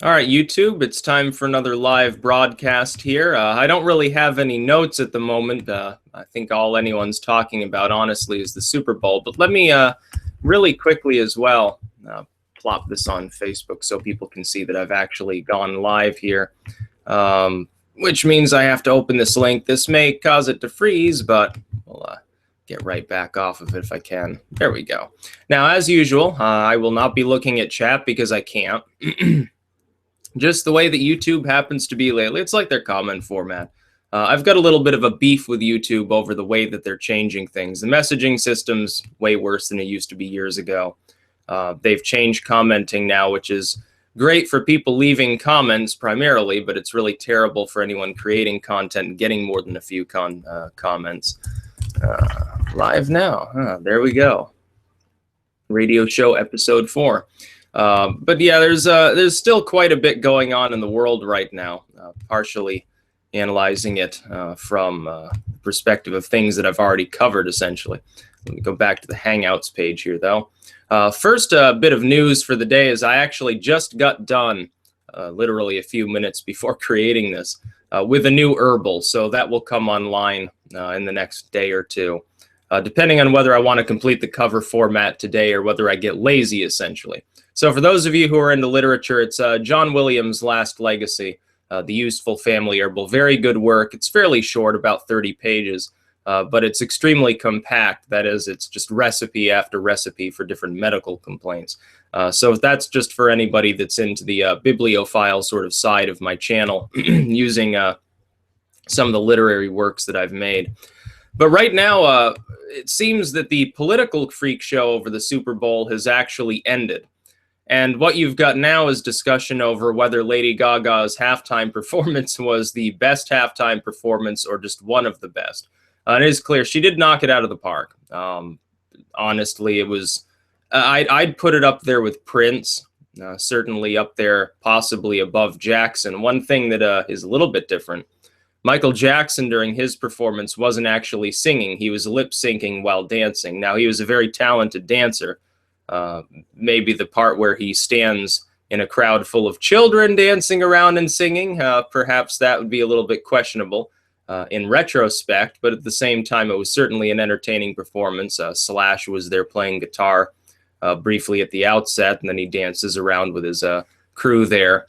All right, YouTube, it's time for another live broadcast here. I don't really have any notes at the moment. I think all anyone's talking about, honestly, is the Super Bowl. But let me really quickly as well plop this on Facebook so people can see that I've actually gone live here, which means I have to open this link. This may cause it to freeze, but we'll get right back off of it if I can. There we go. Now, as usual, I will not be looking at chat because I can't. Just the way that YouTube happens to be lately. It's like their comment format. I've got a little bit of a beef with YouTube over the way that they're changing things. The messaging system's way worse than it used to be years ago. They've changed commenting now, which is great for people leaving comments primarily, but it's really terrible for anyone creating content and getting more than a few comments. Live now. There we go. Radio show episode 4. But yeah, there's still quite a bit going on in the world right now, partially analyzing it from the perspective of things that I've already covered, essentially. Let me go back to the Hangouts page here, though. First bit of news for the day is I actually just got done, literally a few minutes before creating this, with a new herbal. So that will come online in the next day or two, depending on whether I want to complete the cover format today or whether I get lazy, essentially. So for those of you who are into literature, it's John Williams' Last Legacy, The Useful Family Herbal. Very good work. It's fairly short, about 30 pages, but it's extremely compact. That is, it's just recipe after recipe for different medical complaints. So that's just for anybody that's into the bibliophile sort of side of my channel, using some of the literary works that I've made. But right now, it seems that the political freak show over the Super Bowl has actually ended. And what you've got now is discussion over whether Lady Gaga's halftime performance was the best halftime performance or just one of the best. It is clear she did knock it out of the park. Honestly, it was, I'd put it up there with Prince, certainly up there, possibly above Jackson. One thing that is a little bit different, Michael Jackson during his performance wasn't actually singing. He was lip syncing while dancing. Now, he was a very talented dancer. Maybe the part where he stands in a crowd full of children dancing around and singing, perhaps that would be a little bit questionable in retrospect, but at the same time, it was certainly an entertaining performance. Slash was there playing guitar briefly at the outset, and then he dances around with his crew there,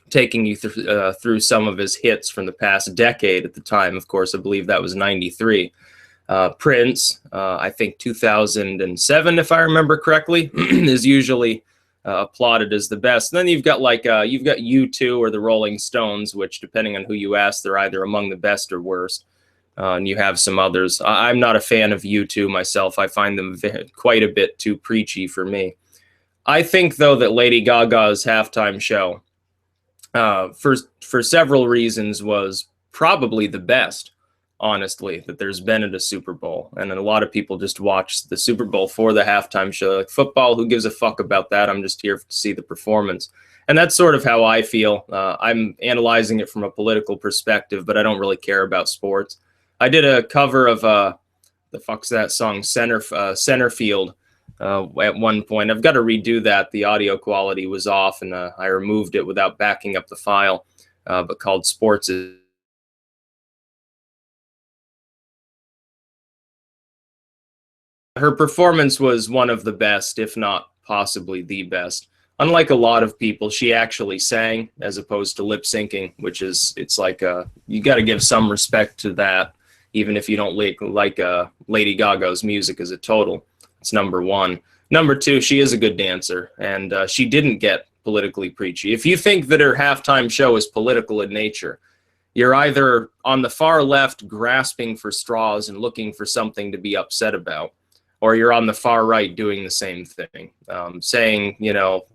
taking you through some of his hits from the past decade at the time. Of course, I believe that was 93. Prince, I think 2007, if I remember correctly, is usually applauded as the best. And then you've got U2 or the Rolling Stones, which, depending on who you ask, they're either among the best or worst. And you have some others. I'm not a fan of U2 myself. I find them quite a bit too preachy for me. I think, though, that Lady Gaga's halftime show, for several reasons, was probably the best, honestly, that there's been at a Super Bowl. And a lot of people just watch the Super Bowl for the halftime show. Like, football, who gives a fuck about that? I'm just here to see the performance. And that's sort of how I feel. I'm analyzing it from a political perspective, but I don't really care about sports. I did a cover of, the fuck's that song, Centerfield, at one point. I've got to redo that. The audio quality was off, and I removed it without backing up the file, but called Sports is... Her performance was one of the best, if not possibly the best. Unlike a lot of people, she actually sang as opposed to lip syncing, which is, it's like, you got to give some respect to that, even if you don't like Lady Gaga's music as a total. It's number one. Number two, she is a good dancer, and she didn't get politically preachy. If you think that her halftime show is political in nature, you're either on the far left grasping for straws and looking for something to be upset about, or you're on the far right doing the same thing, saying, you know,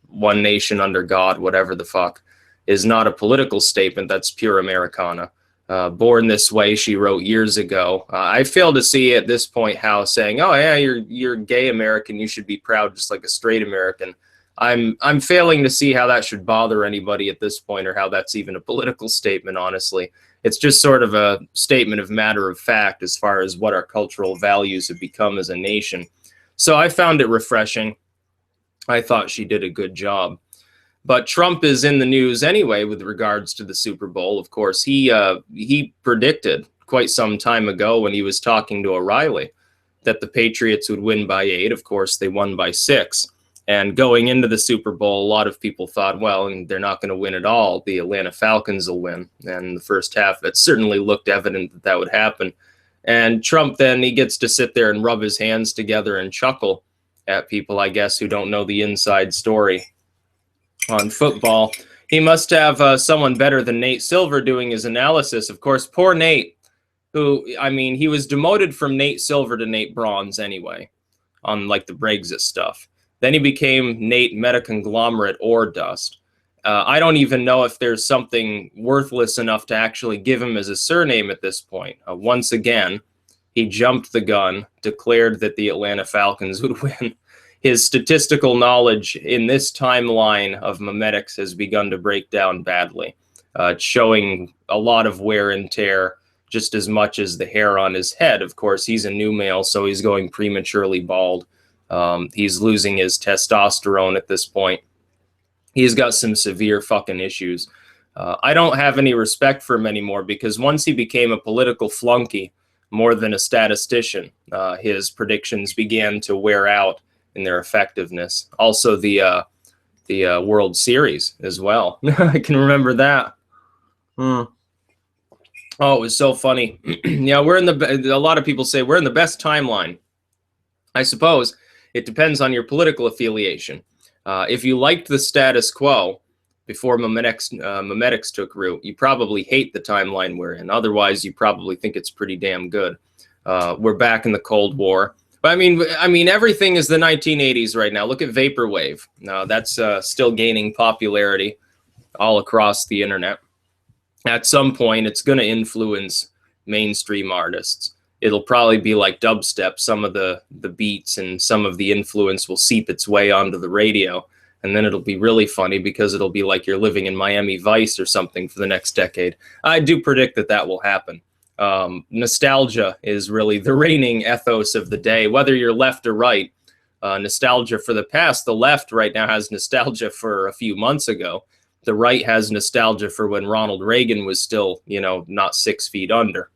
one nation under God, whatever the fuck, is not a political statement. That's pure Americana. Born This Way, she wrote years ago. I fail to see at this point how saying, oh yeah, you're gay American, you should be proud just like a straight American. I'm failing to see how that should bother anybody at this point, or how that's even a political statement, honestly. It's just sort of a statement of matter of fact as far as what our cultural values have become as a nation. So I found it refreshing. I thought she did a good job. But Trump is in the news anyway with regards to the Super Bowl. Of course, he predicted quite some time ago when he was talking to O'Reilly that the Patriots would win by 8. Of course, they won by 6. And going into the Super Bowl, a lot of people thought, well, and they're not going to win at all. The Atlanta Falcons will win. And in the first half, it certainly looked evident that that would happen. And Trump then, he gets to sit there and rub his hands together and chuckle at people, I guess, who don't know the inside story on football. He must have someone better than Nate Silver doing his analysis. Of course, poor Nate, who, I mean, he was demoted from Nate Silver to Nate Bronze anyway, on like the Brexit stuff. Then he became Nate Metaconglomerate or Dust. I don't even know if there's something worthless enough to actually give him as a surname at this point. Once again, he jumped the gun, declared that the Atlanta Falcons would win. His statistical knowledge in this timeline of memetics has begun to break down badly. It's showing a lot of wear and tear, just as much as the hair on his head. Of course, he's a new male, so he's going prematurely bald. He's losing his testosterone at this point. He's got some severe fucking issues. I don't have any respect for him anymore because once he became a political flunky more than a statistician, his predictions began to wear out in their effectiveness. Also, the World Series as well. I can remember that. Oh, it was so funny. Yeah, a lot of people say we're in the best timeline. I suppose it depends on your political affiliation. If you liked the status quo before memetics took root, you probably hate the timeline we're in. Otherwise, you probably think it's pretty damn good. We're back in the Cold War. But I mean, everything is the 1980s right now. Look at Vaporwave. That's still gaining popularity all across the internet. At some point, it's going to influence mainstream artists. It'll probably be like dubstep. Some of the beats and some of the influence will seep its way onto the radio. And then it'll be really funny because it'll be like you're living in Miami Vice or something for the next decade. I do predict that that will happen. Nostalgia is really the reigning ethos of the day, whether you're left or right. Nostalgia for the past. The left right now has nostalgia for a few months ago. The right has nostalgia for when Ronald Reagan was still, not 6 feet under.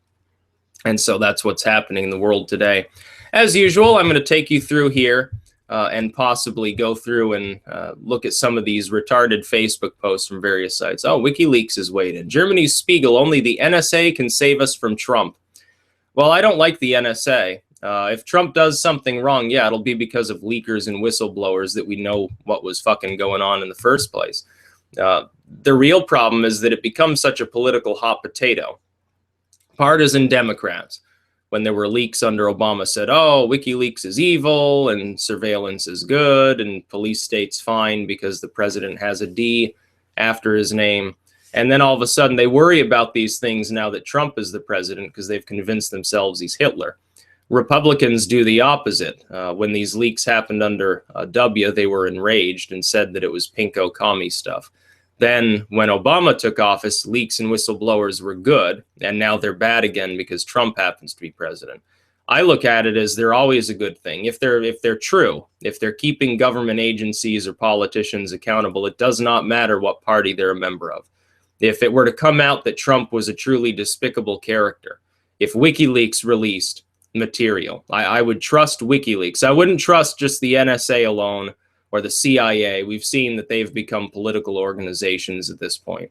And so that's what's happening in the world today. As usual, I'm going to take you through here and possibly go through and look at some of these retarded Facebook posts from various sites. Oh, WikiLeaks is weighed in. Germany's Spiegel, only the NSA can save us from Trump. Well, I don't like the NSA. If Trump does something wrong, yeah, it'll be because of leakers and whistleblowers that we know what was fucking going on in the first place. The real problem is that it becomes such a political hot potato. Partisan Democrats, when there were leaks under Obama, said, oh, WikiLeaks is evil and surveillance is good and police state's fine because the president has a D after his name. And then all of a sudden they worry about these things now that Trump is the president because they've convinced themselves he's Hitler. Republicans do the opposite. When these leaks happened under W, they were enraged and said that it was pinko commie stuff. Then when Obama took office, leaks and whistleblowers were good, and now they're bad again because Trump happens to be president. I look at it as they're always a good thing. If they're true, if they're keeping government agencies or politicians accountable, it does not matter what party they're a member of. If it were to come out that Trump was a truly despicable character, if WikiLeaks released material, I would trust WikiLeaks. I wouldn't trust just the NSA alone or the CIA. We've seen that they've become political organizations at this point.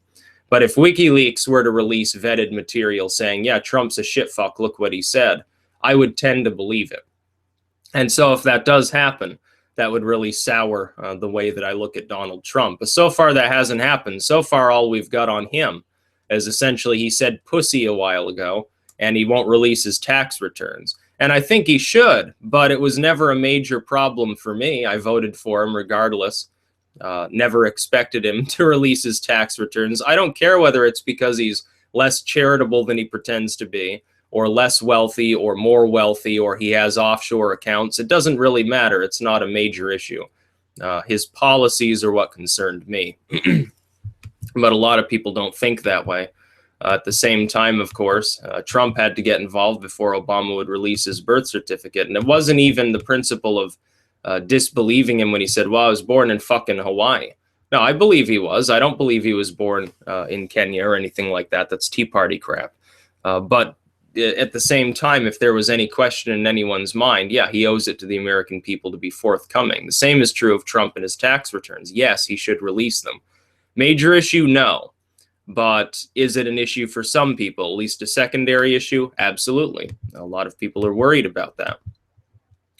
But if WikiLeaks were to release vetted material saying, yeah, Trump's a shitfuck, look what he said, I would tend to believe it. And so if that does happen, that would really sour the way that I look at Donald Trump. But so far that hasn't happened. So far all we've got on him is essentially he said pussy a while ago and he won't release his tax returns. And I think he should, but it was never a major problem for me. I voted for him regardless. Never expected him to release his tax returns. I don't care whether it's because he's less charitable than he pretends to be, or less wealthy, or more wealthy, or he has offshore accounts. It doesn't really matter. It's not a major issue. His policies are what concerned me. But a lot of people don't think that way. At the same time, of course, Trump had to get involved before Obama would release his birth certificate. And it wasn't even the principle of disbelieving him when he said, well, I was born in fucking Hawaii. No, I believe he was. I don't believe he was born in Kenya or anything like that. That's Tea Party crap. But at the same time, if there was any question in anyone's mind, yeah, he owes it to the American people to be forthcoming. The same is true of Trump and his tax returns. Yes, he should release them. Major issue, no. But is it an issue for some people? At least a secondary issue? Absolutely. A lot of people are worried about that.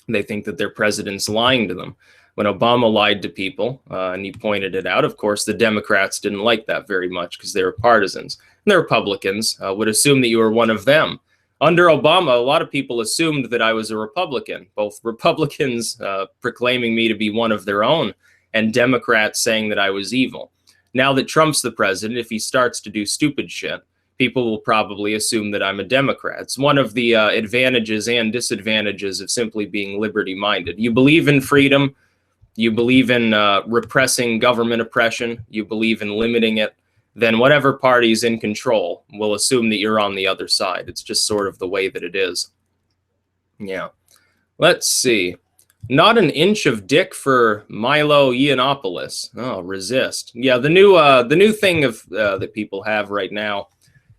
They think that their president's lying to them. When Obama lied to people, and he pointed it out, of course, the Democrats didn't like that very much because they were partisans. And the Republicans would assume that you were one of them. Under Obama, a lot of people assumed that I was a Republican, both Republicans proclaiming me to be one of their own and Democrats saying that I was evil. Now that Trump's the president, if he starts to do stupid shit, people will probably assume that I'm a Democrat. It's one of the advantages and disadvantages of simply being liberty-minded. You believe in freedom, you believe in repressing government oppression, you believe in limiting it, then whatever party's in control will assume that you're on the other side. It's just sort of the way that it is. Yeah. Let's see. Not an inch of dick for Milo Yiannopoulos. Oh, resist. Yeah, the new thing of that people have right now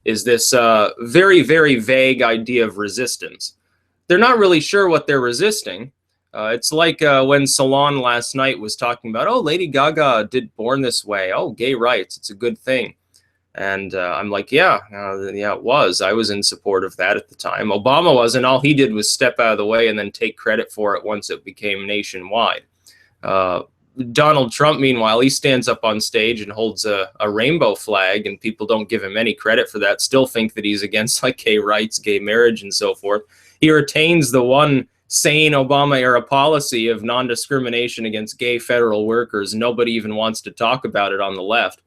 is this very, very vague idea of resistance. They're not really sure what they're resisting. It's like when Salon last night was talking about, oh, Lady Gaga did Born This Way. Oh, gay rights. It's a good thing. And I'm like, yeah, it was. I was in support of that at the time. Obama wasn't. All he did was step out of the way and then take credit for it once it became nationwide. Donald Trump, meanwhile, he stands up on stage and holds a rainbow flag, and people don't give him any credit for that, still think that he's against like gay rights, gay marriage, and so forth. He retains the one sane Obama-era policy of non-discrimination against gay federal workers. Nobody even wants to talk about it on the left.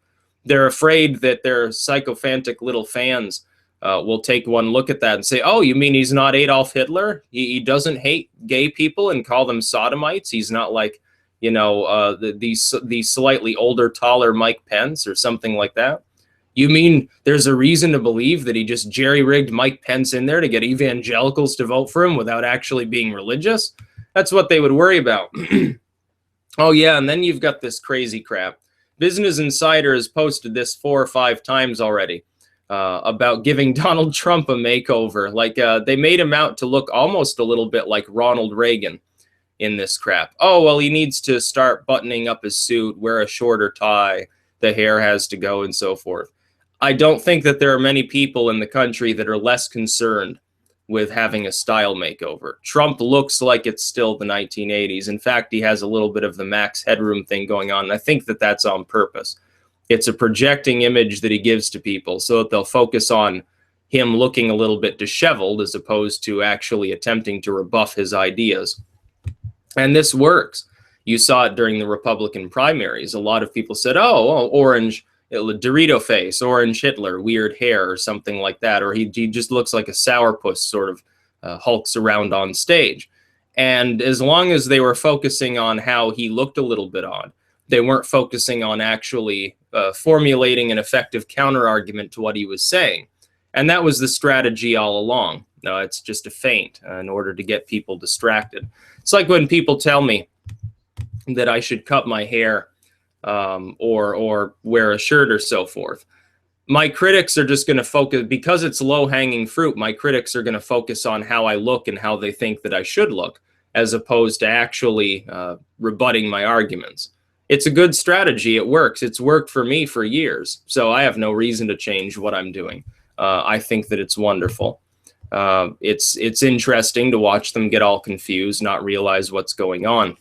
They're afraid that their sycophantic little fans will take one look at that and say, oh, you mean he's not Adolf Hitler? He doesn't hate gay people and call them sodomites? He's not like, you know, the slightly older, taller Mike Pence or something like that? You mean there's a reason to believe that he just jerry-rigged Mike Pence in there to get evangelicals to vote for him without actually being religious? That's what they would worry about. Oh, yeah, and then you've got this crazy crap. Business Insider has posted this 4 or 5 times already about giving Donald Trump a makeover. Like they made him out to look almost a little bit like Ronald Reagan in this crap. Oh, well, he needs to start buttoning up his suit, wear a shorter tie, the hair has to go, and so forth. I don't think that there are many people in the country that are less concerned with having a style makeover. Trump looks like it's still the 1980s. In fact, he has a little bit of the Max Headroom thing going on, and I think that that's on purpose. It's a projecting image that he gives to people so that they'll focus on him looking a little bit disheveled as opposed to actually attempting to rebuff his ideas. And this works. You saw it during the Republican primaries. A lot of people said, oh, orange Dorito face, orange Hitler, weird hair, or something like that, or he just looks like a sourpuss sort of hulks around on stage. And as long as they were focusing on how he looked a little bit odd, they weren't focusing on actually formulating an effective counter-argument to what he was saying. And that was the strategy all along. No, it's just a feint in order to get people distracted. It's like when people tell me that I should cut my hair or wear a shirt or so forth. My critics are just going to focus, because it's low-hanging fruit, my critics are going to focus on how I look and how they think that I should look, as opposed to actually rebutting my arguments. It's a good strategy. It works. It's worked for me for years, so I have no reason to change what I'm doing. I think that it's wonderful. It's interesting to watch them get all confused, not realize what's going on.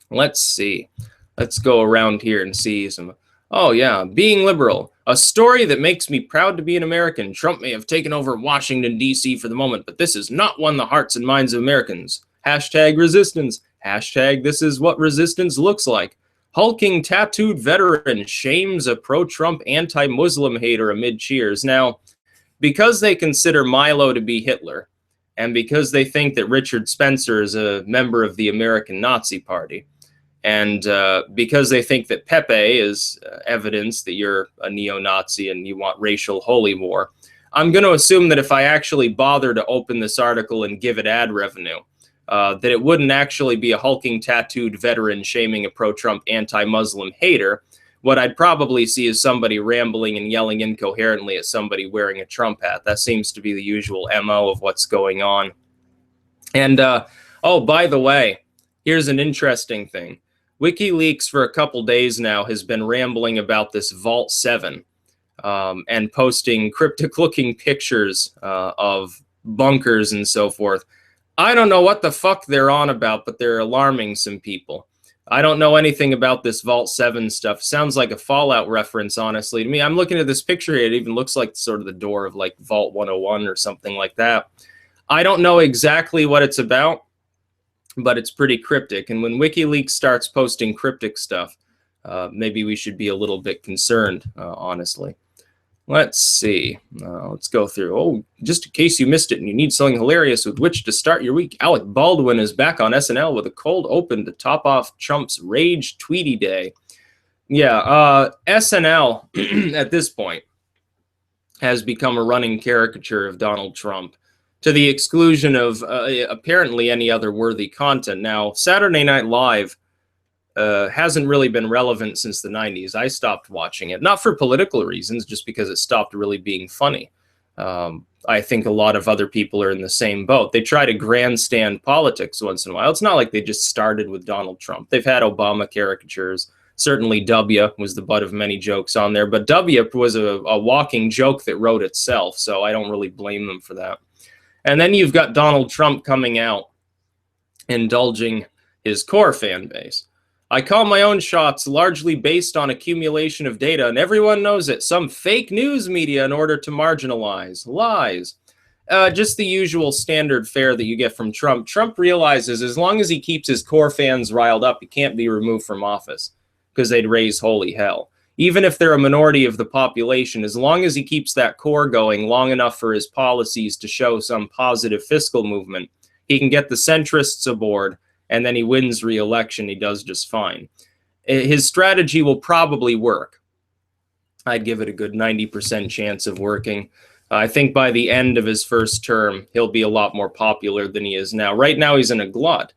Let's see. Let's go around here and see some. Oh, yeah. Being liberal. A story that makes me proud to be an American. Trump may have taken over Washington, D.C. for the moment, but this has not won the hearts and minds of Americans. Hashtag resistance. Hashtag this is what resistance looks like. Hulking tattooed veteran shames a pro-Trump anti-Muslim hater amid cheers. Now, because they consider Milo to be Hitler, and because they think that Richard Spencer is a member of the American Nazi Party, and because they think that Pepe is evidence that you're a neo-Nazi and you want racial holy war, I'm going to assume that if I actually bother to open this article and give it ad revenue, that it wouldn't actually be a hulking tattooed veteran shaming a pro-Trump anti-Muslim hater. What I'd probably see is somebody rambling and yelling incoherently at somebody wearing a Trump hat. That seems to be the usual MO of what's going on. And, oh, by the way, here's an interesting thing. WikiLeaks for a couple days now has been rambling about this Vault 7 and posting cryptic-looking pictures of bunkers and so forth. I don't know what the fuck they're on about, but they're alarming some people. I don't know anything about this Vault 7 stuff. Sounds like a Fallout reference, honestly. To me, I'm looking at this picture here. It even looks like sort of the door of like Vault 101 or something like that. I don't know exactly what it's about, but it's pretty cryptic. And when WikiLeaks starts posting cryptic stuff, maybe we should be a little bit concerned, honestly. Let's see. Let's go through. Oh, just in case you missed it and you need something hilarious with which to start your week, Alec Baldwin is back on SNL with a cold open to top off Trump's Rage Tweety Day. Yeah, SNL at this point has become a running caricature of Donald Trump to the exclusion of apparently any other worthy content. Now, Saturday Night Live hasn't really been relevant since the 90s. I stopped watching it, not for political reasons, just because it stopped really being funny. I think a lot of other people are in the same boat. They try to grandstand politics once in a while. It's not like they just started with Donald Trump. They've had Obama caricatures. Certainly W was the butt of many jokes on there, but W was a walking joke that wrote itself, so I don't really blame them for that. And then you've got Donald Trump coming out, indulging his core fan base. I call my own shots largely based on accumulation of data, and everyone knows it. Some fake news media in order to marginalize. Lies. Just the usual standard fare that you get from Trump. Trump realizes as long as he keeps his core fans riled up, he can't be removed from office because they'd raise holy hell. Even if they're a minority of the population, as long as he keeps that core going long enough for his policies to show some positive fiscal movement, he can get the centrists aboard, and then he wins re-election. He does just fine. His strategy will probably work. I'd give it a good 90% chance of working. I think by the end of his first term, he'll be a lot more popular than he is now. Right now, he's in a glut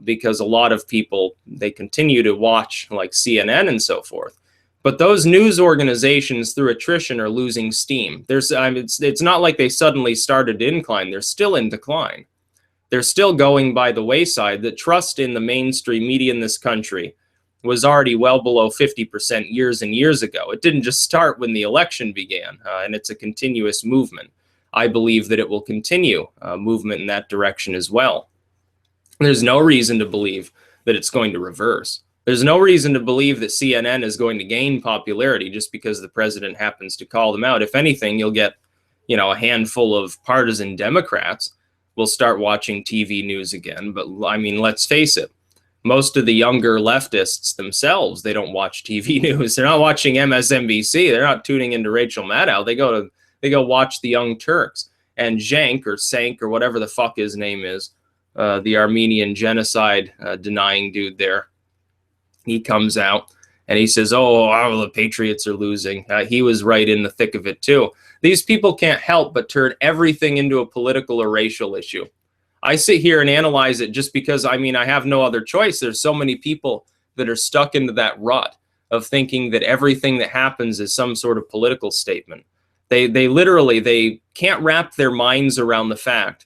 because a lot of people, they continue to watch like CNN and so forth. But those news organizations, through attrition, are losing steam. It's not like they suddenly started to incline. They're still in decline. They're still going by the wayside. The trust in the mainstream media in this country was already well below 50% years and years ago. It didn't just start when the election began, and it's a continuous movement. I believe that it will continue movement in that direction as well. There's no reason to believe that it's going to reverse. There's no reason to believe that CNN is going to gain popularity just because the president happens to call them out. If anything, you'll get, a handful of partisan Democrats will start watching TV news again. But I mean, let's face it, most of the younger leftists themselves, they don't watch TV news. They're not watching MSNBC. They're not tuning into Rachel Maddow. They go watch the Young Turks. And Cenk or Sank or whatever the fuck his name is, the Armenian genocide denying dude there. He comes out and he says, oh, the Patriots are losing. He was right in the thick of it, too. These people can't help but turn everything into a political or racial issue. I sit here and analyze it just because, I have no other choice. There's so many people that are stuck into that rut of thinking that everything that happens is some sort of political statement. They literally can't wrap their minds around the fact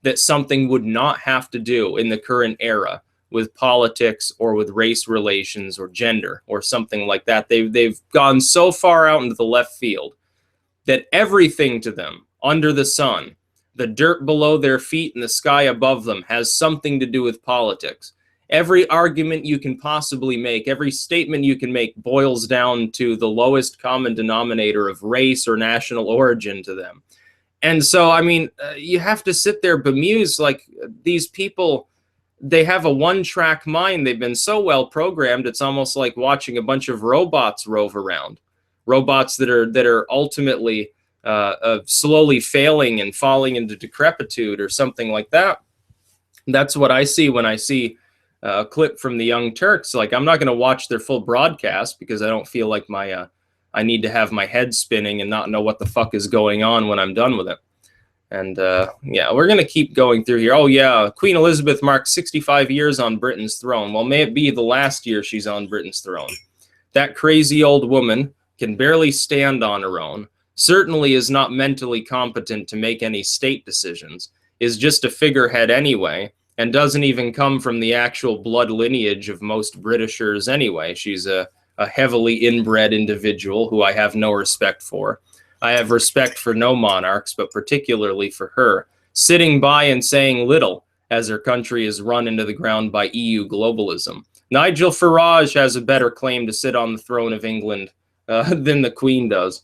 that something would not have to do in the current era with politics or with race relations or gender or something like that. They've gone so far out into the left field that everything to them under the sun, the dirt below their feet and the sky above them, has something to do with politics. Every argument you can possibly make, every statement you can make boils down to the lowest common denominator of race or national origin to them. And so, you have to sit there bemused, like these people, they have a one-track mind. They've been so well programmed, it's almost like watching a bunch of robots rove around. Robots that are ultimately slowly failing and falling into decrepitude or something like that. That's what I see when I see a clip from the Young Turks. Like, I'm not going to watch their full broadcast because I don't feel like I need to have my head spinning and not know what the fuck is going on when I'm done with it. And yeah, we're going to keep going through here. Oh, yeah, Queen Elizabeth marks 65 years on Britain's throne. Well, may it be the last year she's on Britain's throne. That crazy old woman can barely stand on her own, certainly is not mentally competent to make any state decisions, is just a figurehead anyway, and doesn't even come from the actual blood lineage of most Britishers anyway. She's a heavily inbred individual who I have no respect for. I have respect for no monarchs, but particularly for her, sitting by and saying little as her country is run into the ground by EU globalism. Nigel Farage has a better claim to sit on the throne of England than the Queen does.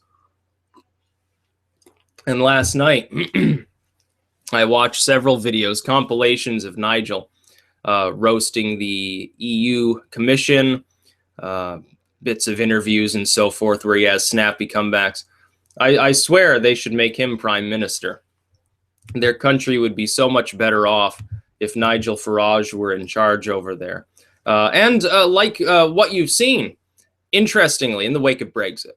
And last night, I watched several videos, compilations of Nigel roasting the EU Commission, bits of interviews and so forth where he has snappy comebacks. I swear they should make him prime minister. Their country would be so much better off if Nigel Farage were in charge over there. Like what you've seen, interestingly, in the wake of Brexit,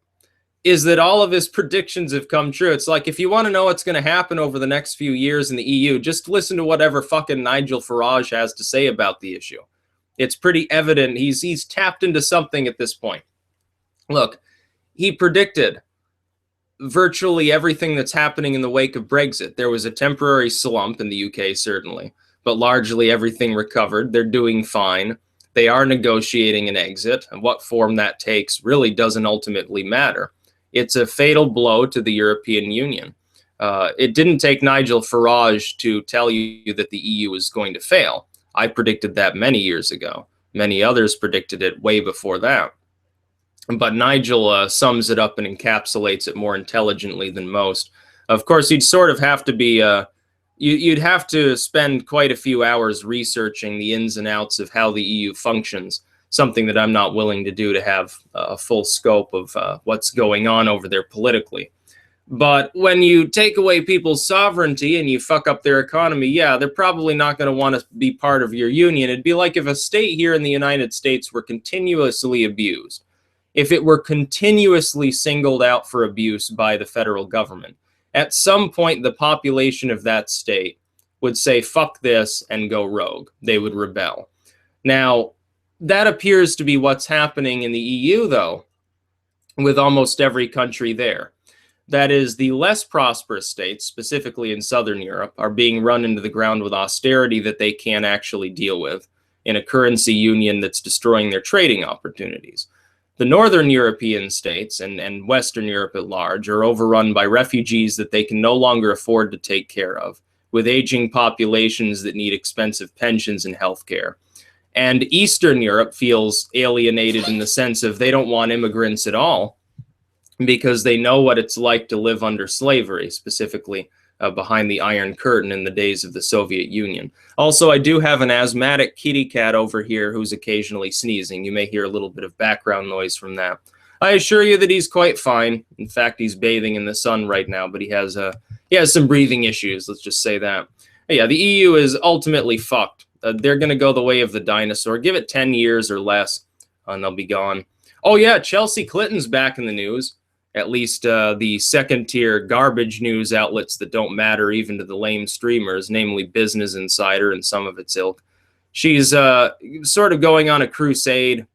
is that all of his predictions have come true. It's like, if you want to know what's going to happen over the next few years in the EU, just listen to whatever fucking Nigel Farage has to say about the issue. It's pretty evident he's tapped into something at this point. Look, he predicted virtually everything that's happening in the wake of Brexit. There was a temporary slump in the UK, certainly, but largely everything recovered. They're doing fine. They are negotiating an exit, and what form that takes really doesn't ultimately matter. It's a fatal blow to the European Union. It didn't take Nigel Farage to tell you that the EU is going to fail. I predicted that many years ago. Many others predicted it way before that. But Nigel sums it up and encapsulates it more intelligently than most. Of course, you'd sort of have to be, you'd have to spend quite a few hours researching the ins and outs of how the EU functions, something that I'm not willing to do to have a full scope of what's going on over there politically. But when you take away people's sovereignty and you fuck up their economy, yeah, they're probably not going to want to be part of your union. It'd be like if a state here in the United States were continuously abused. If it were continuously singled out for abuse by the federal government, at some point the population of that state would say, fuck this, and go rogue. They would rebel. Now, that appears to be what's happening in the EU, though, with almost every country there. That is, the less prosperous states, specifically in Southern Europe, are being run into the ground with austerity that they can't actually deal with, in a currency union that's destroying their trading opportunities. The Northern European states and Western Europe at large are overrun by refugees that they can no longer afford to take care of, with aging populations that need expensive pensions and health care. And Eastern Europe feels alienated in the sense of they don't want immigrants at all because they know what it's like to live under slavery, specifically behind the Iron Curtain in the days of the Soviet Union. Also, I do have an asthmatic kitty cat over here who's occasionally sneezing. You may hear a little bit of background noise from that. I assure you that he's quite fine. In fact, he's bathing in the sun right now, but he has some breathing issues, let's just say that. But yeah, the EU is ultimately fucked. They're going to go the way of the dinosaur. Give it 10 years or less, and they'll be gone. Oh yeah, Chelsea Clinton's back in the news. At least the second-tier garbage news outlets that don't matter even to the lame streamers, namely Business Insider and some of its ilk. She's sort of going on a crusade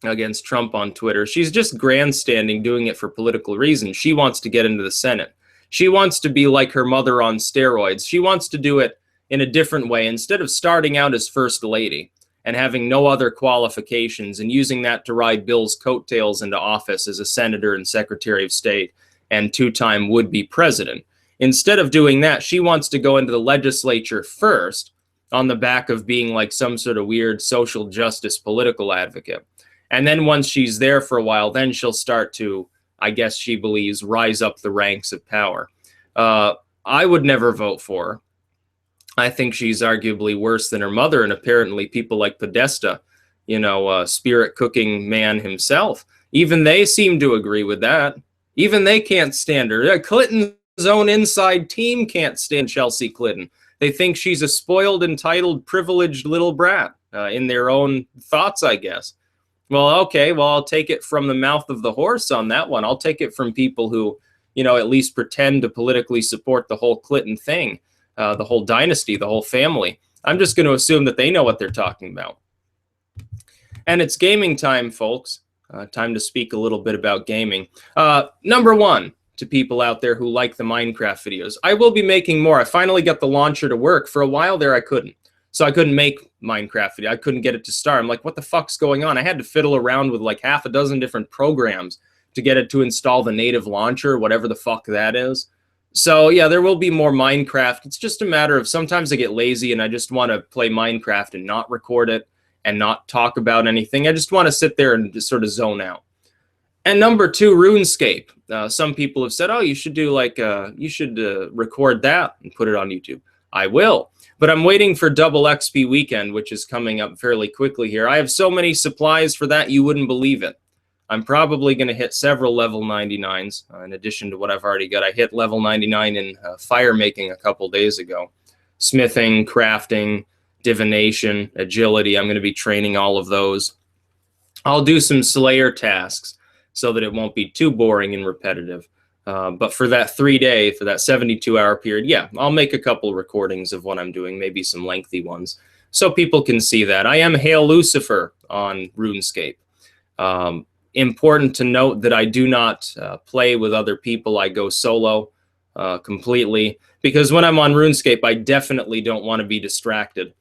against Trump on Twitter. She's just grandstanding, doing it for political reasons. She wants to get into the Senate. She wants to be like her mother on steroids. She wants to do it in a different way. Instead of starting out as First Lady and having no other qualifications and using that to ride Bill's coattails into office as a senator and secretary of state and two-time would-be president. Instead of doing that, she wants to go into the legislature first on the back of being like some sort of weird social justice political advocate. And then once she's there for a while, then she'll start to, I guess she believes, rise up the ranks of power. I would never vote for her. I think she's arguably worse than her mother, and apparently people like Podesta, spirit cooking man himself, even they seem to agree with that. Even they can't stand her. Clinton's own inside team can't stand Chelsea Clinton. They think she's a spoiled, entitled, privileged little brat in their own thoughts, I guess. Well, okay, I'll take it from the mouth of the horse on that one. I'll take it from people who, at least pretend to politically support the whole Clinton thing, the whole dynasty, the whole family. I'm just going to assume that they know what they're talking about. And it's gaming time, folks. Time to speak a little bit about gaming. Number one, to people out there who like the Minecraft videos, I will be making more. I finally got the launcher to work. For a while there, I couldn't. So I couldn't make Minecraft video. I couldn't get it to start. I'm like, what the fuck's going on? I had to fiddle around with like half a dozen different programs to get it to install the native launcher, whatever the fuck that is. So yeah, there will be more Minecraft. It's just a matter of sometimes I get lazy and I just want to play Minecraft and not record it and not talk about anything. I just want to sit there and just sort of zone out. And number two, RuneScape. Some people have said, oh, you should do like, record that and put it on YouTube. I will. But I'm waiting for Double XP Weekend, which is coming up fairly quickly here. I have so many supplies for that, you wouldn't believe it. I'm probably going to hit several level 99s, in addition to what I've already got. I hit level 99 in fire making a couple days ago. Smithing, crafting, divination, agility. I'm going to be training all of those. I'll do some Slayer tasks so that it won't be too boring and repetitive. But for that 3-day, for that 72-hour period, yeah, I'll make a couple recordings of what I'm doing, maybe some lengthy ones, so people can see that. I am Hail Lucifer on RuneScape. Important to note that I do not play with other people. I go solo completely, because when I'm on RuneScape, I definitely don't want to be distracted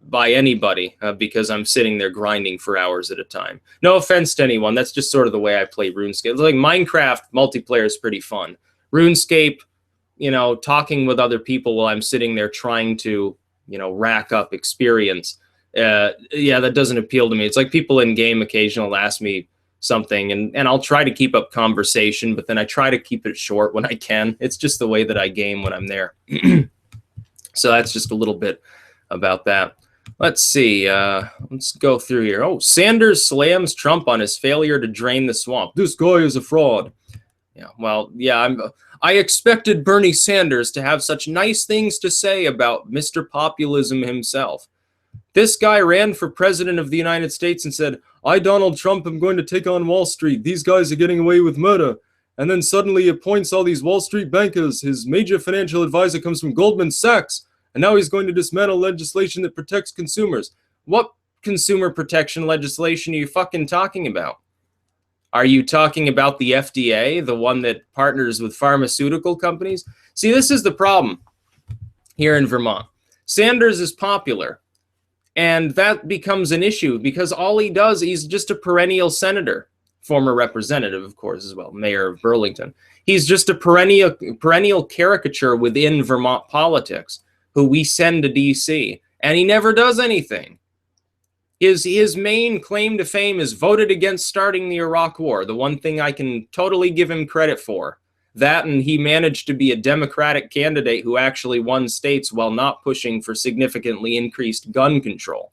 by anybody because I'm sitting there grinding for hours at a time. No offense to anyone. That's just sort of the way I play RuneScape. Like Minecraft multiplayer is pretty fun. RuneScape, talking with other people while I'm sitting there trying to, rack up experience. Yeah, that doesn't appeal to me. It's like people in game occasionally will ask me something and I'll try to keep up conversation, but then I try to keep it short when I can. It's just the way that I game when I'm there. So that's just a little bit about that. Let's see. Let's go through here. Oh, Sanders slams Trump on his failure to drain the swamp. This guy is a fraud. Yeah, well, yeah, I expected Bernie Sanders to have such nice things to say about Mr. Populism himself. This guy ran for president of the United States and said, I, Donald Trump, am going to take on Wall Street. These guys are getting away with murder. And then suddenly he appoints all these Wall Street bankers. His major financial advisor comes from Goldman Sachs. And now he's going to dismantle legislation that protects consumers. What consumer protection legislation are you fucking talking about? Are you talking about the FDA, the one that partners with pharmaceutical companies? See, this is the problem here in Vermont. Sanders is popular. And that becomes an issue because all he does, he's just a perennial senator, former representative, of course, as well, mayor of Burlington. He's just a perennial caricature within Vermont politics who we send to DC, and he never does anything. His main claim to fame is voted against starting the Iraq War, the one thing I can totally give him credit for. That, and he managed to be a Democratic candidate who actually won states while not pushing for significantly increased gun control.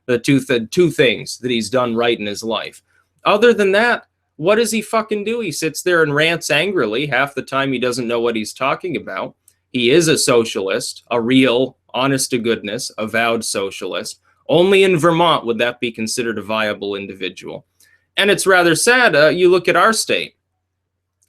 The two things that he's done right in his life. Other than that, what does he fucking do? He sits there and rants angrily. Half the time he doesn't know what he's talking about. He is a socialist, a real, honest-to-goodness, avowed socialist. Only in Vermont would that be considered a viable individual. And it's rather sad. You look at our state.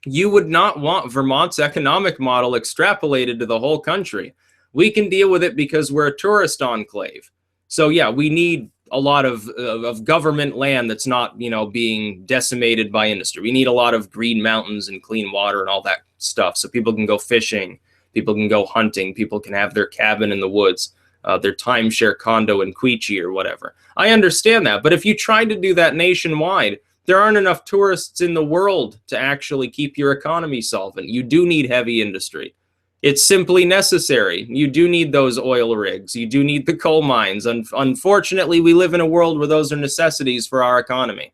You would not want Vermont's economic model extrapolated to the whole country. We can deal with it because we're a tourist enclave. So yeah, we need a lot of government land that's not, being decimated by industry. We need a lot of green mountains and clean water and all that stuff so people can go fishing, people can go hunting, people can have their cabin in the woods, their timeshare condo in Quechee or whatever. I understand that, but if you tried to do that nationwide, there aren't enough tourists in the world to actually keep your economy solvent. You do need heavy industry. It's simply necessary. You do need those oil rigs. You do need the coal mines. Unfortunately, we live in a world where those are necessities for our economy.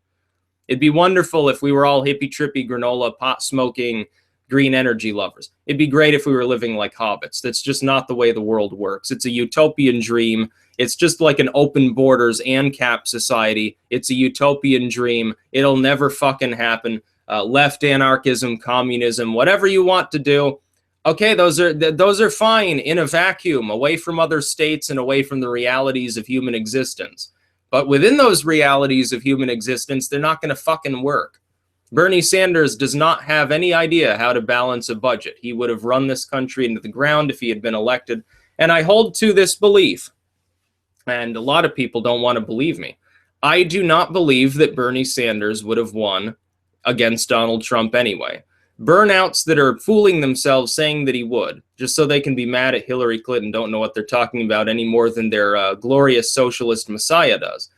It'd be wonderful if we were all hippie-trippy, granola, pot-smoking, green energy lovers. It'd be great if we were living like hobbits. That's just not the way the world works. It's a utopian dream. It's just like an open borders ANCAP society. It's a utopian dream. It'll never fucking happen. Left anarchism, communism, whatever you want to do. Okay, those are fine in a vacuum, away from other states and away from the realities of human existence. But within those realities of human existence, they're not going to fucking work. Bernie Sanders does not have any idea how to balance a budget. He would have run this country into the ground if he had been elected. And I hold to this belief, and a lot of people don't want to believe me. I do not believe that Bernie Sanders would have won against Donald Trump anyway. Burnouts that are fooling themselves saying that he would, just so they can be mad at Hillary Clinton, don't know what they're talking about any more than their glorious socialist messiah does.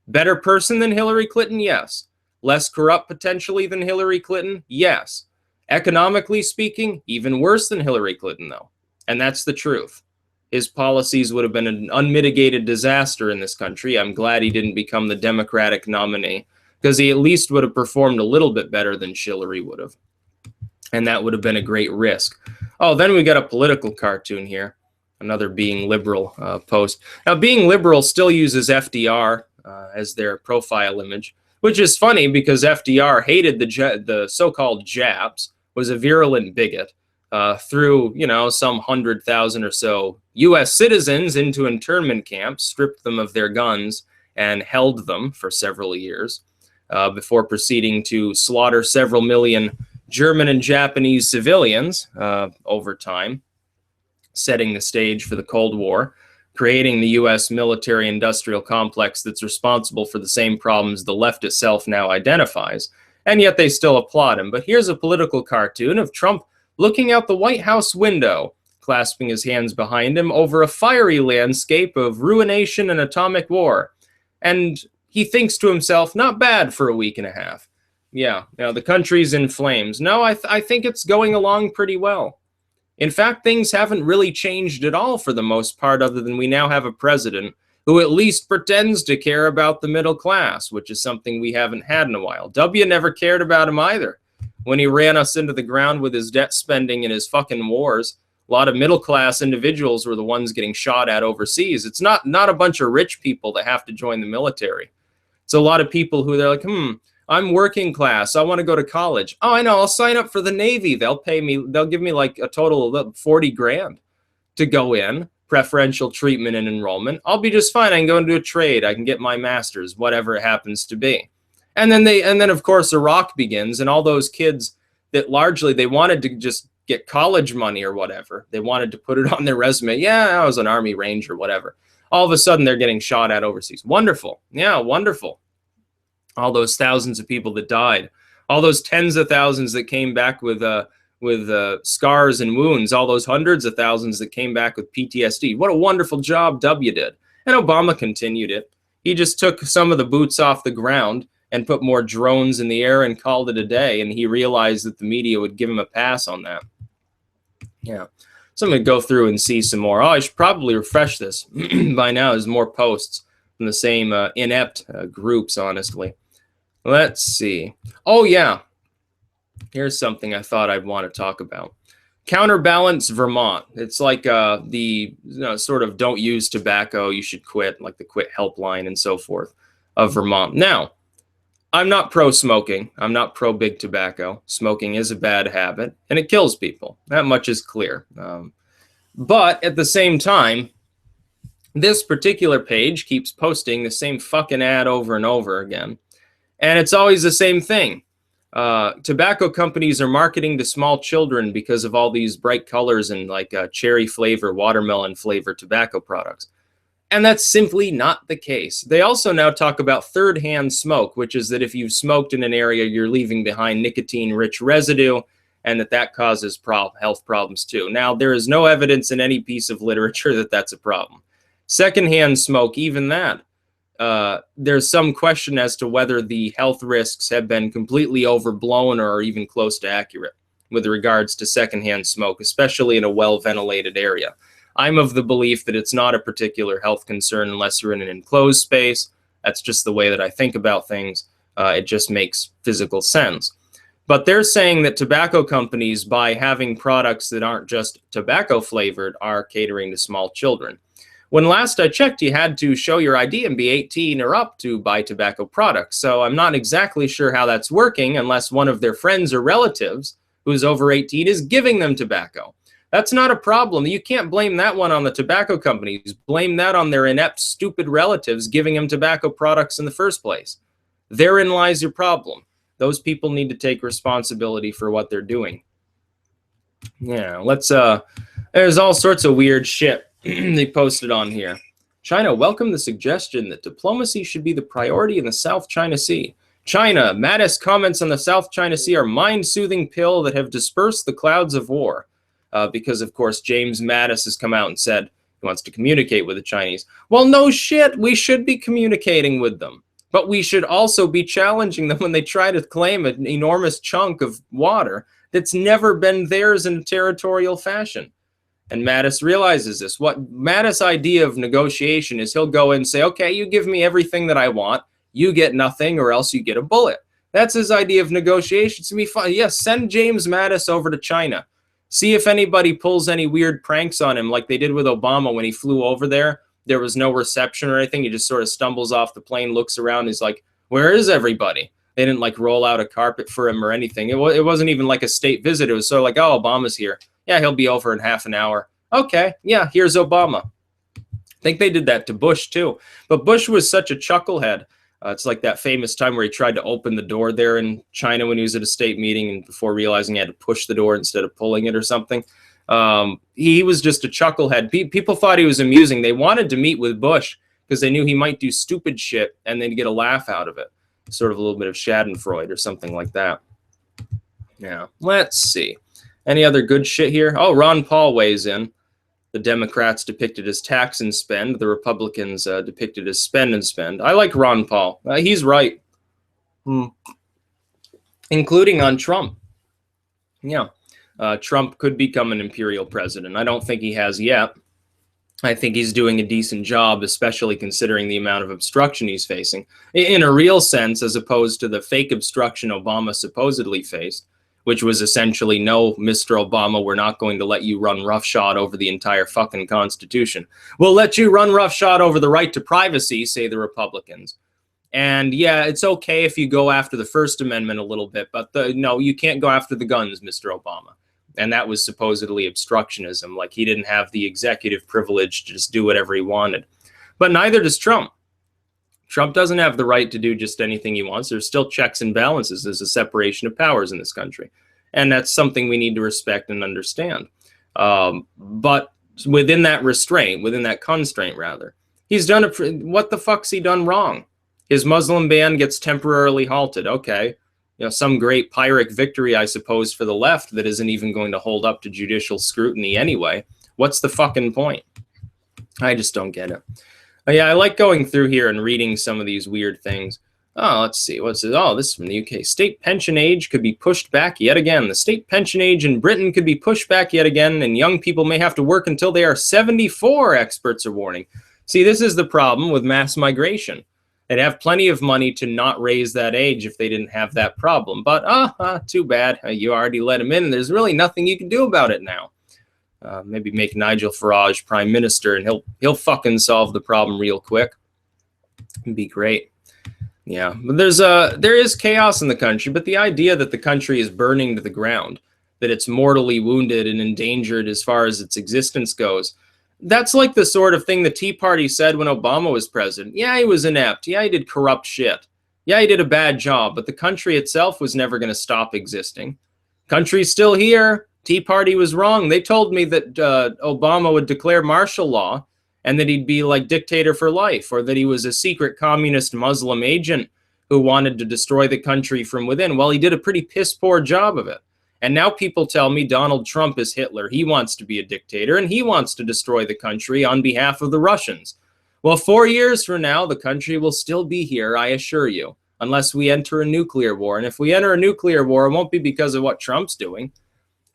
Better person than Hillary Clinton? Yes. Less corrupt potentially than Hillary Clinton? Yes. Economically speaking, even worse than Hillary Clinton, though. And that's the truth. His policies would have been an unmitigated disaster in this country. I'm glad he didn't become the Democratic nominee, because he at least would have performed a little bit better than Hillary would have. And that would have been a great risk. Oh, then we got a political cartoon here. Another Being Liberal post. Now, Being Liberal still uses FDR as their profile image, which is funny because FDR hated the so-called Japs, was a virulent bigot, threw, some 100,000 or so U.S. citizens into internment camps, stripped them of their guns, and held them for several years before proceeding to slaughter several million German and Japanese civilians over time, setting the stage for the Cold War, creating the U.S. military-industrial complex that's responsible for the same problems the left itself now identifies, and yet they still applaud him. But here's a political cartoon of Trump looking out the White House window, clasping his hands behind him over a fiery landscape of ruination and atomic war. And he thinks to himself, not bad for a week and a half. Yeah, the country's in flames. No, I think it's going along pretty well. In fact, things haven't really changed at all for the most part, other than we now have a president who at least pretends to care about the middle class, which is something we haven't had in a while. W never cared about him either. When he ran us into the ground with his debt spending and his fucking wars, a lot of middle class individuals were the ones getting shot at overseas. It's not a bunch of rich people that have to join the military. It's a lot of people who they're like, I'm working class. I want to go to college. Oh, I know. I'll sign up for the Navy. They'll give me like a total of 40 grand to go in, preferential treatment and enrollment. I'll be just fine. I can go into a trade. I can get my master's, whatever it happens to be. And then of course Iraq begins, and all those kids that largely they wanted to just get college money or whatever. They wanted to put it on their resume. Yeah, I was an Army Ranger, whatever. All of a sudden they're getting shot at overseas. Wonderful. Yeah, wonderful. All those thousands of people that died, all those tens of thousands that came back with scars and wounds, all those hundreds of thousands that came back with PTSD. What a wonderful job W did. And Obama continued it. He just took some of the boots off the ground and put more drones in the air and called it a day. And he realized that the media would give him a pass on that. Yeah. So I'm going to go through and see some more. Oh, I should probably refresh this by now. There's more posts from the same inept groups, honestly. Let's see. Oh, yeah. Here's something I thought I'd want to talk about. Counterbalance Vermont. It's like the sort of don't use tobacco, you should quit, like the quit helpline and so forth of Vermont. Now, I'm not pro-smoking. I'm not pro-big tobacco. Smoking is a bad habit, and it kills people. That much is clear. But at the same time, this particular page keeps posting the same fucking ad over and over again. And it's always the same thing. Tobacco companies are marketing to small children because of all these bright colors and like cherry flavor, watermelon flavor tobacco products. And that's simply not the case. They also now talk about third-hand smoke, which is that if you've smoked in an area, you're leaving behind nicotine-rich residue, and that causes health problems too. Now, there is no evidence in any piece of literature that that's a problem. Secondhand smoke, even that. There's some question as to whether the health risks have been completely overblown or even close to accurate with regards to secondhand smoke, especially in a well-ventilated area. I'm of the belief that it's not a particular health concern unless you're in an enclosed space. That's just the way that I think about things. It just makes physical sense. But they're saying that tobacco companies, by having products that aren't just tobacco flavored, are catering to small children. When last I checked, you had to show your ID and be 18 or up to buy tobacco products. So I'm not exactly sure how that's working unless one of their friends or relatives who's over 18 is giving them tobacco. That's not a problem. You can't blame that one on the tobacco companies. Blame that on their inept, stupid relatives giving them tobacco products in the first place. Therein lies your problem. Those people need to take responsibility for what they're doing. Yeah, there's all sorts of weird shit they posted on here. China welcomed the suggestion that diplomacy should be the priority in the South China Sea. China, Mattis comments on the South China Sea are mind-soothing pill that have dispersed the clouds of war. Because, of course, James Mattis has come out and said he wants to communicate with the Chinese. Well, no shit, we should be communicating with them. But we should also be challenging them when they try to claim an enormous chunk of water that's never been theirs in a territorial fashion. And Mattis realizes this. What Mattis' idea of negotiation is he'll go in and say, okay, you give me everything that I want, you get nothing, or else you get a bullet. That's his idea of negotiation. It's going to be fun. Yes, send James Mattis over to China. See if anybody pulls any weird pranks on him like they did with Obama when he flew over there. There was no reception or anything. He just sort of stumbles off the plane, looks around. He's like, where is everybody? They didn't like roll out a carpet for him or anything. It wasn't even like a state visit. It was sort of like, oh, Obama's here. Yeah, he'll be over in half an hour. Okay, yeah, here's Obama. I think they did that to Bush too. But Bush was such a chucklehead. It's like that famous time where he tried to open the door there in China when he was at a state meeting, and before realizing he had to push the door instead of pulling it or something. He was just a chucklehead. People thought he was amusing. They wanted to meet with Bush because they knew he might do stupid shit and they'd get a laugh out of it. Sort of a little bit of Schadenfreude or something like that. Yeah, let's see. Any other good shit here? Oh, Ron Paul weighs in. The Democrats depicted as tax and spend. The Republicans depicted as spend and spend. I like Ron Paul. He's right. Including on Trump. Yeah. Trump could become an imperial president. I don't think he has yet. I think he's doing a decent job, especially considering the amount of obstruction he's facing. In a real sense, as opposed to the fake obstruction Obama supposedly faced, which was essentially, no, Mr. Obama, we're not going to let you run roughshod over the entire fucking Constitution. We'll let you run roughshod over the right to privacy, say the Republicans. And yeah, it's okay if you go after the First Amendment a little bit, but no, you can't go after the guns, Mr. Obama. And that was supposedly obstructionism, like he didn't have the executive privilege to just do whatever he wanted. But neither does Trump. Trump doesn't have the right to do just anything he wants. There's still checks and balances. There's a separation of powers in this country. And that's something we need to respect and understand. But within that restraint, within that constraint, rather, he's done what the fuck's he done wrong? His Muslim ban gets temporarily halted. Okay. You know, some great Pyrrhic victory, I suppose, for the left that isn't even going to hold up to judicial scrutiny anyway. What's the fucking point? I just don't get it. Yeah, I like going through here and reading some of these weird things. Oh, let's see. What's this? Oh, this is from the UK. State pension age could be pushed back yet again. The state pension age in Britain could be pushed back yet again, and young people may have to work until they are 74, experts are warning. See, this is the problem with mass migration. They'd have plenty of money to not raise that age if they didn't have that problem. But, too bad. You already let them in, and there's really nothing you can do about it now. Maybe make Nigel Farage prime minister, and he'll fucking solve the problem real quick. It'd be great. Yeah, but there is chaos in the country, but the idea that the country is burning to the ground, that it's mortally wounded and endangered as far as its existence goes, that's like the sort of thing the Tea Party said when Obama was president. Yeah, he was inept. Yeah, he did corrupt shit. Yeah, he did a bad job, but the country itself was never going to stop existing. Country's still here. Tea Party was wrong. They told me that Obama would declare martial law and that he'd be like dictator for life, or that he was a secret communist Muslim agent who wanted to destroy the country from within. Well, he did a pretty piss poor job of it. And now people tell me Donald Trump is Hitler. He wants to be a dictator, and he wants to destroy the country on behalf of the Russians. Well, 4 years from now, the country will still be here, I assure you, unless we enter a nuclear war. And if we enter a nuclear war, it won't be because of what Trump's doing.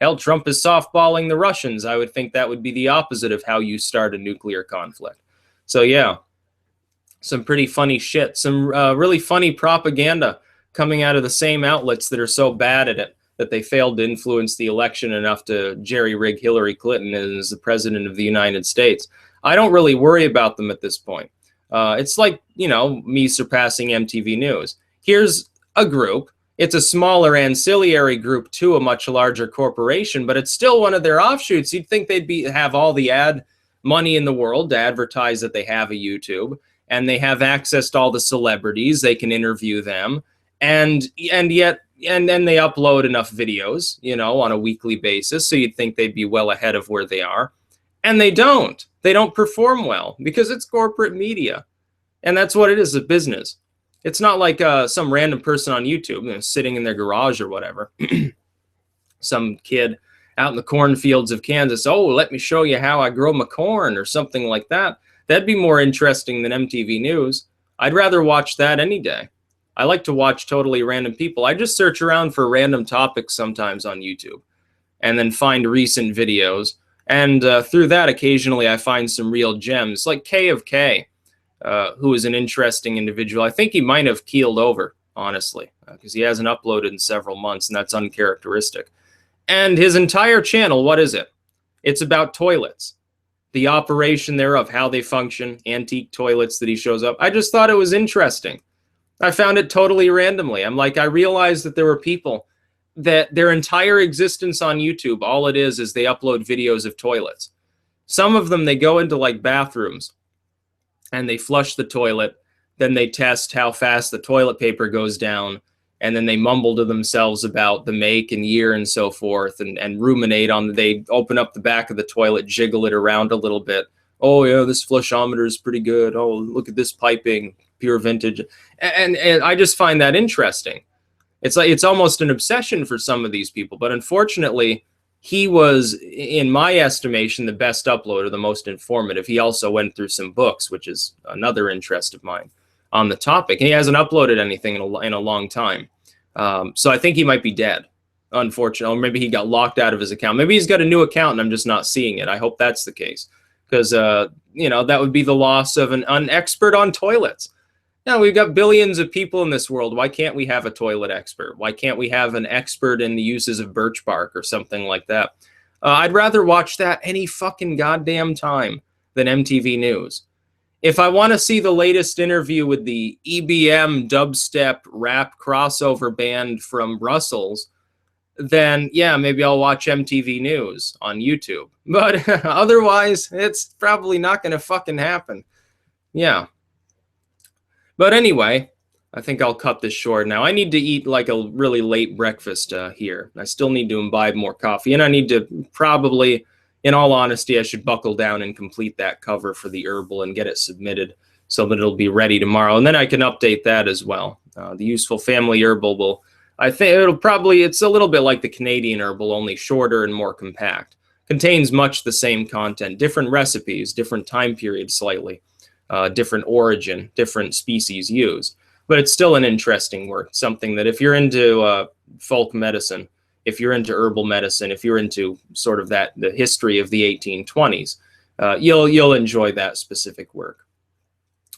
Hell, Trump is softballing the Russians. I would think that would be the opposite of how you start a nuclear conflict. So, yeah, some pretty funny shit. Some really funny propaganda coming out of the same outlets that are so bad at it that they failed to influence the election enough to jerry-rig Hillary Clinton as the president of the United States. I don't really worry about them at this point. It's like, you know, me surpassing MTV News. Here's a group. It's a smaller ancillary group to a much larger corporation, but it's still one of their offshoots. You'd think they'd have all the ad money in the world to advertise that they have a YouTube, and they have access to all the celebrities. They can interview them. and yet then they upload enough videos, you know, on a weekly basis, so you'd think they'd be well ahead of where they are, and they don't. They don't perform well because it's corporate media, and that's what it is, a business. It's not like some random person on YouTube, you know, sitting in their garage or whatever. Some kid out in the cornfields of Kansas, oh, let me show you how I grow my corn or something like that. That'd be more interesting than MTV News. I'd rather watch that any day. I like to watch totally random people. I just search around for random topics sometimes on YouTube and then find recent videos. And through that, occasionally I find some real gems, like K of K, who is an interesting individual. I think he might have keeled over, honestly, because he hasn't uploaded in several months, and that's uncharacteristic. And his entire channel, what is it? It's about toilets, the operation thereof, how they function, antique toilets that he shows up. I just thought it was interesting. I found it totally randomly. I'm like, I realized that there were people that their entire existence on YouTube, all it is they upload videos of toilets. Some of them, they go into like bathrooms and they flush the toilet. Then they test how fast the toilet paper goes down. And then they mumble to themselves about the make and year and so forth, and ruminate on, they open up the back of the toilet, jiggle it around a little bit. Oh yeah, this flushometer is pretty good. Oh, look at this piping, pure vintage. And I just find that interesting. It's like, it's almost an obsession for some of these people, but unfortunately, he was, in my estimation, the best uploader, the most informative. He also went through some books, which is another interest of mine on the topic. And he hasn't uploaded anything in a long time. So I think he might be dead, unfortunately. Or maybe he got locked out of his account. Maybe he's got a new account and I'm just not seeing it. I hope that's the case, because, you know, that would be the loss of an expert on toilets. Now, we've got billions of people in this world. Why can't we have a toilet expert? Why can't we have an expert in the uses of birch bark or something like that? I'd rather watch that any fucking goddamn time than MTV News. If I want to see the latest interview with the EBM dubstep rap crossover band from Brussels, then yeah, maybe I'll watch MTV News on YouTube. But otherwise, it's probably not going to fucking happen. Yeah. But anyway, I think I'll cut this short now. I need to eat like a really late breakfast here. I still need to imbibe more coffee, and I need to probably, in all honesty, I should buckle down and complete that cover for the herbal and get it submitted so that it'll be ready tomorrow. And then I can update that as well. The Useful Family Herbal will, I think it'll probably, it's a little bit like the Canadian herbal, only shorter and more compact. Contains much the same content, different recipes, different time periods slightly, different origin, different species used. But it's still an interesting work, something that if you're into folk medicine, if you're into herbal medicine, if you're into sort of that, the history of the 1820s, you'll enjoy that specific work.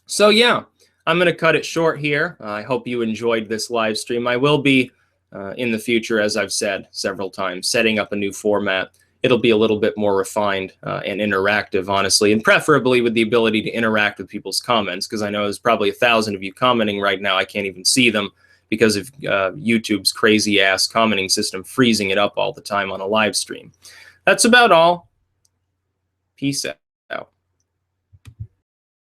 So yeah, I'm going to cut it short here. I hope you enjoyed this live stream. I will be, in the future, as I've said several times, setting up a new format. It'll be a little bit more refined and interactive, honestly, and preferably with the ability to interact with people's comments, because I know there's probably 1,000 of you commenting right now. I can't even see them because of YouTube's crazy-ass commenting system freezing it up all the time on a live stream. That's about all. Peace out.